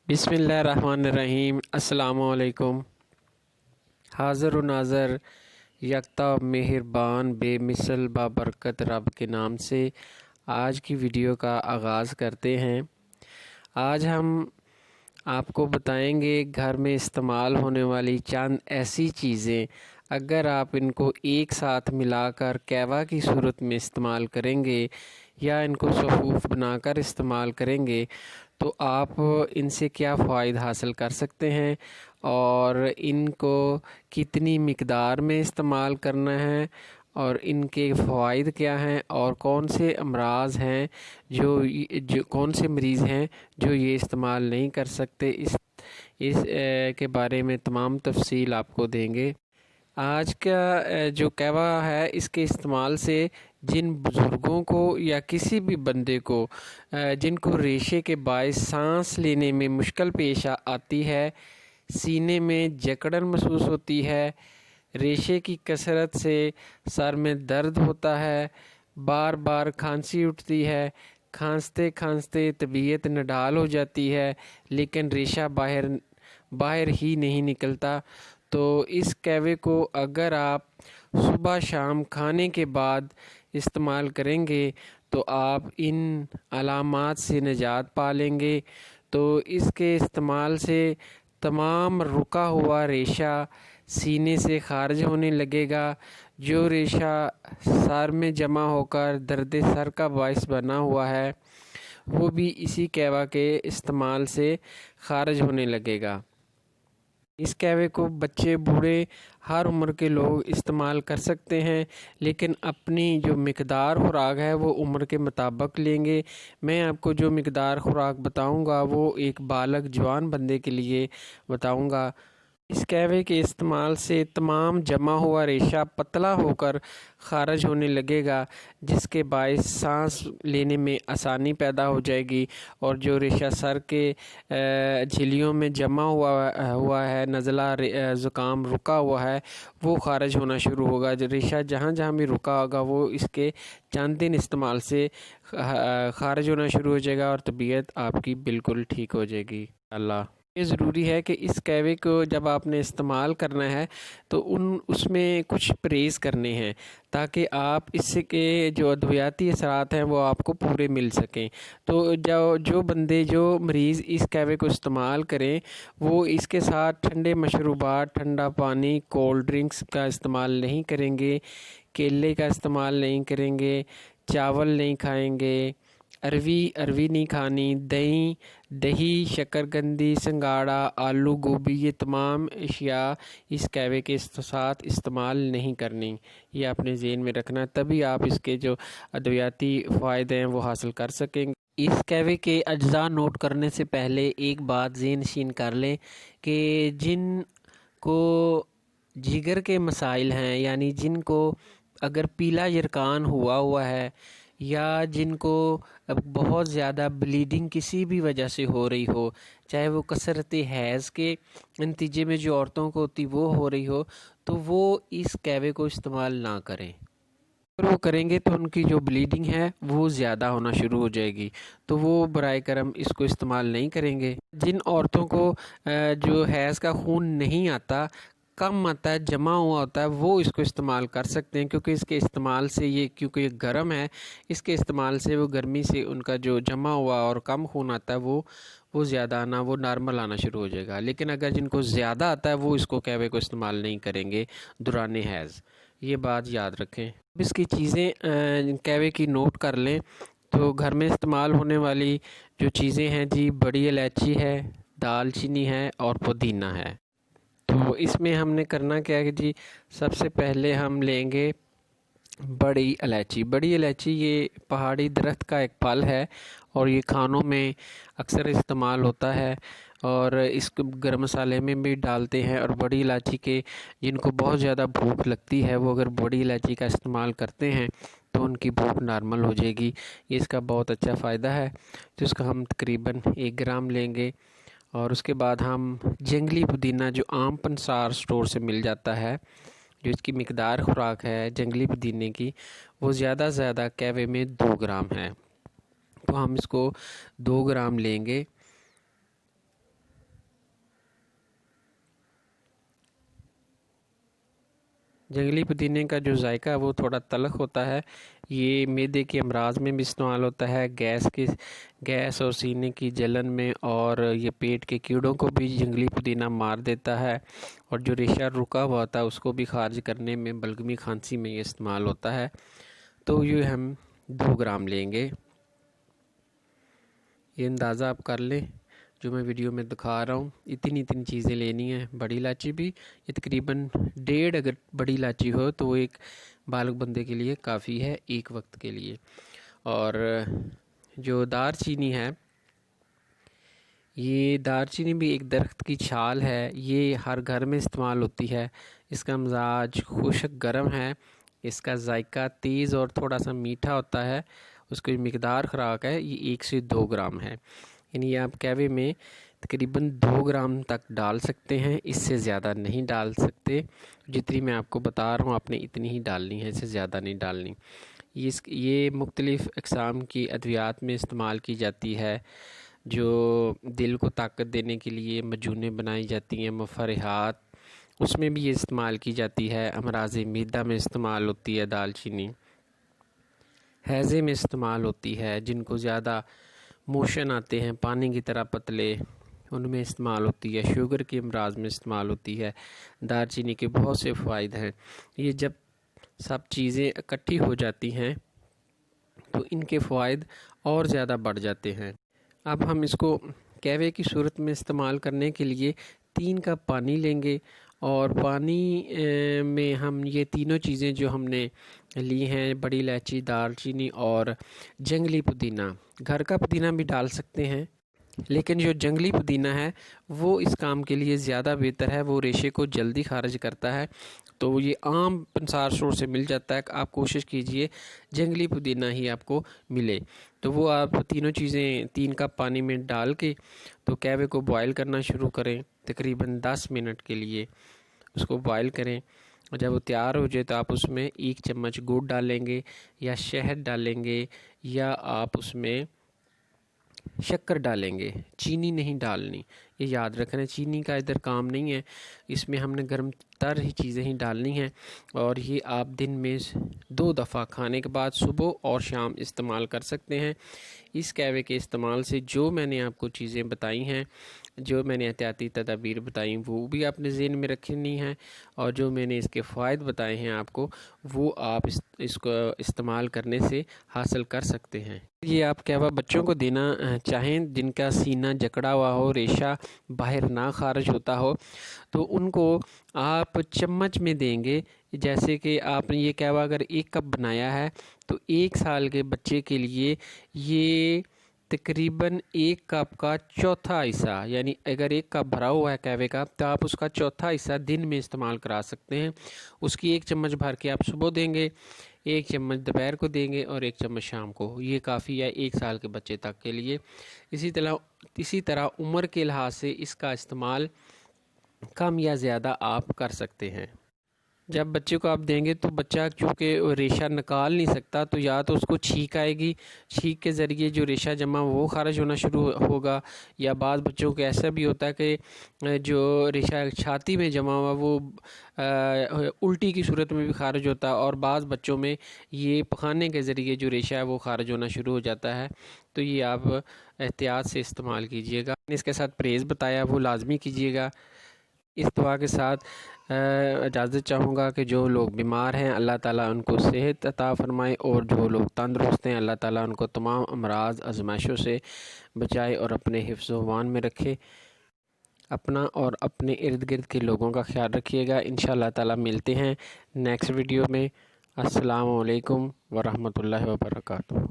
بسم اللہ الرحمن الرحیم۔ السلام علیکم۔ حاضر و ناظر یکتا مہربان بے مثل بابرکت رب کے نام سے آج کی ویڈیو کا آغاز کرتے ہیں۔ آج ہم آپ کو بتائیں گے گھر میں استعمال ہونے والی چند ایسی چیزیں اگر آپ ان کو ایک ساتھ ملا کر کیوا کی صورت میں استعمال کریں گے یا ان کو صفوف بنا کر استعمال کریں گے تو آپ ان سے کیا فوائد حاصل کر سکتے ہیں اور ان کو کتنی مقدار میں استعمال کرنا ہے اور ان کے فوائد کیا ہیں اور کون سے امراض ہیں جو کون سے مریض ہیں جو یہ استعمال نہیں کر سکتے، اس کے بارے میں تمام تفصیل آپ کو دیں گے۔ آج کا جو کیوا ہے اس کے استعمال سے جن بزرگوں کو یا کسی بھی بندے کو جن کو ریشے کے باعث سانس لینے میں مشکل پیش آتی ہے، سینے میں جکڑن محسوس ہوتی ہے، ریشے کی کثرت سے سر میں درد ہوتا ہے، بار بار کھانسی اٹھتی ہے، کھانستے کھانستے طبیعت نڈال ہو جاتی ہے لیکن ریشہ باہر ہی نہیں نکلتا، تو اس کیوے کو اگر آپ صبح شام کھانے کے بعد استعمال کریں گے تو آپ ان علامات سے نجات پا لیں گے۔ تو اس کے استعمال سے تمام رکا ہوا ریشہ سینے سے خارج ہونے لگے گا، جو ریشہ سر میں جمع ہو کر درد سر کا باعث بنا ہوا ہے وہ بھی اسی کیوا کے استعمال سے خارج ہونے لگے گا۔ اس کیوے کو بچے بوڑھے ہر عمر کے لوگ استعمال کر سکتے ہیں، لیکن اپنی جو مقدار خوراک ہے وہ عمر کے مطابق لیں گے۔ میں آپ کو جو مقدار خوراک بتاؤں گا وہ ایک بالغ جوان بندے کے لیے بتاؤں گا۔ اس کیوے کے استعمال سے تمام جمع ہوا ریشہ پتلا ہو کر خارج ہونے لگے گا، جس کے باعث سانس لینے میں آسانی پیدا ہو جائے گی، اور جو ریشہ سر کے جھلیوں میں جمع ہوا ہے، نزلہ زکام رکا ہوا ہے، وہ خارج ہونا شروع ہوگا۔ جو ریشہ جہاں جہاں بھی رکا ہوگا وہ اس کے چند دن استعمال سے خارج ہونا شروع ہو جائے گا اور طبیعت آپ کی بالکل ٹھیک ہو جائے گی۔ اللہ یہ ضروری ہے کہ اس کیوے کو جب آپ نے استعمال کرنا ہے تو اس میں کچھ پرہیز کرنے ہیں تاکہ آپ اس سے کے جو ادویاتی اثرات ہیں وہ آپ کو پورے مل سکیں۔ تو جو بندے جو مریض اس کیوے کو استعمال کریں وہ اس کے ساتھ ٹھنڈے مشروبات، ٹھنڈا پانی، کولڈ ڈرنکس کا استعمال نہیں کریں گے، کیلے کا استعمال نہیں کریں گے، چاول نہیں کھائیں گے، اروی نہیں کھانی، دہی، شکرکندی، سنگاڑا، آلو گوبھی، یہ تمام اشیاء اس کیوے کے ساتھ استعمال نہیں کرنی۔ یہ اپنے ذہن میں رکھنا، تبھی آپ اس کے جو ادویاتی فائدے ہیں وہ حاصل کر سکیں گے۔ اس کیوے کے اجزاء نوٹ کرنے سے پہلے ایک بات ذہن نشین کر لیں کہ جن کو جگر کے مسائل ہیں، یعنی جن کو اگر پیلا یرقان ہوا ہے یا جن کو بہت زیادہ بلیڈنگ کسی بھی وجہ سے ہو رہی ہو، چاہے وہ کثرت حیض کے نتیجے میں جو عورتوں کو ہوتی وہ ہو رہی ہو، تو وہ اس کیوے کو استعمال نہ کریں۔ اگر وہ کریں گے تو ان کی جو بلیڈنگ ہے وہ زیادہ ہونا شروع ہو جائے گی، تو وہ برائے کرم اس کو استعمال نہیں کریں گے۔ جن عورتوں کو جو حیض کا خون نہیں آتا، کم آتا ہے، جمع ہوا ہوتا ہے، وہ اس کو استعمال کر سکتے ہیں، کیونکہ اس کے استعمال سے کیونکہ یہ گرم ہے، اس کے استعمال سے وہ گرمی سے ان کا جو جمع ہوا اور کم خون آتا ہے وہ زیادہ آنا، وہ نارمل آنا شروع ہو جائے گا۔ لیکن اگر جن کو زیادہ آتا ہے وہ اس کو کیوے کو استعمال نہیں کریں گے دوران حیض، یہ بات یاد رکھیں۔ اس کی چیزیں کیوے کی نوٹ کر لیں۔ تو گھر میں استعمال ہونے والی جو چیزیں ہیں جی، بڑی الائچی ہے، دال چینی ہے اور پودینہ ہے۔ تو اس میں ہم نے کرنا کیا ہے کہ جی سب سے پہلے ہم لیں گے بڑی الائچی۔ بڑی الائچی یہ پہاڑی درخت کا ایک پھل ہے اور یہ کھانوں میں اکثر استعمال ہوتا ہے، اور اس کو گرم مسالے میں بھی ڈالتے ہیں، اور بڑی الائچی کے جن کو بہت زیادہ بھوک لگتی ہے وہ اگر بڑی الائچی کا استعمال کرتے ہیں تو ان کی بھوک نارمل ہو جائے گی۔ یہ اس کا بہت اچھا فائدہ ہے، جس کا ہم تقریباً 1 گرام لیں گے، اور اس کے بعد ہم جنگلی پودینہ جو عام پنسار سٹور سے مل جاتا ہے، جو اس کی مقدار خوراک ہے جنگلی پودینے کی وہ زیادہ کیوے میں 2 گرام ہے، تو ہم اس کو 2 گرام لیں گے۔ جنگلی پودینے کا جو ذائقہ وہ تھوڑا تلخ ہوتا ہے، یہ معدے کے امراض میں بھی استعمال ہوتا ہے، گیس اور سینے کی جلن میں، اور یہ پیٹ کے کیڑوں کو بھی جنگلی پودینہ مار دیتا ہے، اور جو ریشہ رکا ہوا ہوتا ہے اس کو بھی خارج کرنے میں، بلغمی کھانسی میں یہ استعمال ہوتا ہے۔ تو یہ ہم 2 گرام لیں گے، یہ اندازہ آپ کر لیں جو میں ویڈیو میں دکھا رہا ہوں، اتنی چیزیں لینی ہیں۔ بڑی الائچی بھی یہ تقریباً 1.5، اگر بڑی الائچی ہو تو وہ ایک بالغ بندے کے لیے کافی ہے ایک وقت کے لیے۔ اور جو دار چینی ہے، یہ دار چینی بھی ایک درخت کی چھال ہے، یہ ہر گھر میں استعمال ہوتی ہے، اس کا مزاج خشک گرم ہے، اس کا ذائقہ تیز اور تھوڑا سا میٹھا ہوتا ہے، اس کی مقدار خوراک ہے یہ 1 سے 2 گرام ہے، یعنی آپ کہوے میں تقریباً 2 گرام تک ڈال سکتے ہیں، اس سے زیادہ نہیں ڈال سکتے۔ جتنی میں آپ کو بتا رہا ہوں آپ نے اتنی ہی ڈالنی ہے، اس سے زیادہ نہیں ڈالنی۔ یہ مختلف اقسام کی ادویات میں استعمال کی جاتی ہے، جو دل کو طاقت دینے کے لیے معجونیں بنائی جاتی ہیں، مفرحات اس میں بھی یہ استعمال کی جاتی ہے، امراض معدہ میں استعمال ہوتی ہے دال چینی، ہیضے میں استعمال ہوتی ہے، جن کو زیادہ موشن آتے ہیں پانی کی طرح پتلے، ان میں استعمال ہوتی ہے، شوگر کے امراض میں استعمال ہوتی ہے۔ دار چینی کے بہت سے فوائد ہیں، یہ جب سب چیزیں اکٹھی ہو جاتی ہیں تو ان کے فوائد اور زیادہ بڑھ جاتے ہیں۔ اب ہم اس کو کہوے کی صورت میں استعمال کرنے کے لیے 3 کپ پانی لیں گے، اور پانی میں ہم یہ تینوں چیزیں جو ہم نے لی ہیں، بڑی الائچی، دار چینی اور جنگلی پودینہ، گھر کا پودینہ بھی ڈال سکتے ہیں، لیکن جو جنگلی پودینہ ہے وہ اس کام کے لیے زیادہ بہتر ہے، وہ ریشے کو جلدی خارج کرتا ہے، تو یہ عام پنسار اسٹور سے مل جاتا ہے، آپ کوشش کیجئے جنگلی پودینہ ہی آپ کو ملے۔ تو وہ آپ تینوں چیزیں 3 کپ پانی میں ڈال کے تو کہوے کو بوائل کرنا شروع کریں، تقریباً 10 منٹ کے لیے اس کو بوائل کریں، اور جب وہ تیار ہو جائے تو آپ اس میں 1 چمچ گڑ ڈالیں گے یا شہد ڈالیں گے، یا آپ اس میں شکر ڈالیں گے، چینی نہیں ڈالنی، یہ یاد رکھنا، چینی کا ادھر کام نہیں ہے، اس میں ہم نے گرم تر ہی چیزیں ہی ڈالنی ہیں، اور یہ آپ دن میں 2 دفعہ کھانے کے بعد صبح اور شام استعمال کر سکتے ہیں۔ اس کہوے کے استعمال سے جو میں نے آپ کو چیزیں بتائی ہیں، جو میں نے احتیاطی تدابیر بتائی وہ بھی آپ نے ذہن میں رکھنی ہیں، اور جو میں نے اس کے فوائد بتائے ہیں آپ کو، وہ آپ اس کو استعمال کرنے سے حاصل کر سکتے ہیں۔ یہ آپ کہوہ بچوں کو دینا چاہیں جن کا سینہ جکڑا ہوا ہو، ریشہ باہر نہ خارج ہوتا ہو، تو ان کو آپ چمچ میں دیں گے، جیسے کہ آپ نے یہ کہوہ اگر 1 کپ بنایا ہے تو 1 سال کے بچے کے لیے یہ تقریباً 1 کپ کا چوتھا حصہ، یعنی اگر 1 کپ بھرا ہوا ہے کہوے کا تو آپ اس کا چوتھا حصہ دن میں استعمال کرا سکتے ہیں۔ اس کی 1 چمچ بھر کے آپ صبح دیں گے، 1 چمچ دوپہر کو دیں گے، اور 1 چمچ شام کو، یہ کافی ہے 1 سال کے بچے تک کے لیے۔ اسی طرح عمر کے لحاظ سے اس کا استعمال کم یا زیادہ آپ کر سکتے ہیں۔ جب بچے کو آپ دیں گے تو بچہ چونکہ ریشہ نکال نہیں سکتا، تو یا تو اس کو چھینک آئے گی، چھینک کے ذریعے جو ریشہ جمع وہ خارج ہونا شروع ہوگا، یا بعض بچوں کو ایسا بھی ہوتا ہے کہ جو ریشہ چھاتی میں جمع ہوا وہ الٹی کی صورت میں بھی خارج ہوتا ہے، اور بعض بچوں میں یہ پخانے کے ذریعے جو ریشہ ہے وہ خارج ہونا شروع ہو جاتا ہے، تو یہ آپ احتیاط سے استعمال کیجئے گا۔ اس کے ساتھ پرہیز بتایا وہ لازمی کیجئے گا۔ اس دعا کے ساتھ اجازت چاہوں گا کہ جو لوگ بیمار ہیں اللہ تعالیٰ ان کو صحت عطا فرمائے، اور جو لوگ تندرست ہیں اللہ تعالیٰ ان کو تمام امراض آزمائشوں سے بچائے اور اپنے حفظ و امان میں رکھے۔ اپنا اور اپنے ارد گرد کے لوگوں کا خیال رکھیے گا۔ انشاءاللہ تعالیٰ ملتے ہیں نیکسٹ ویڈیو میں۔ السلام علیکم ورحمۃ اللہ وبرکاتہ۔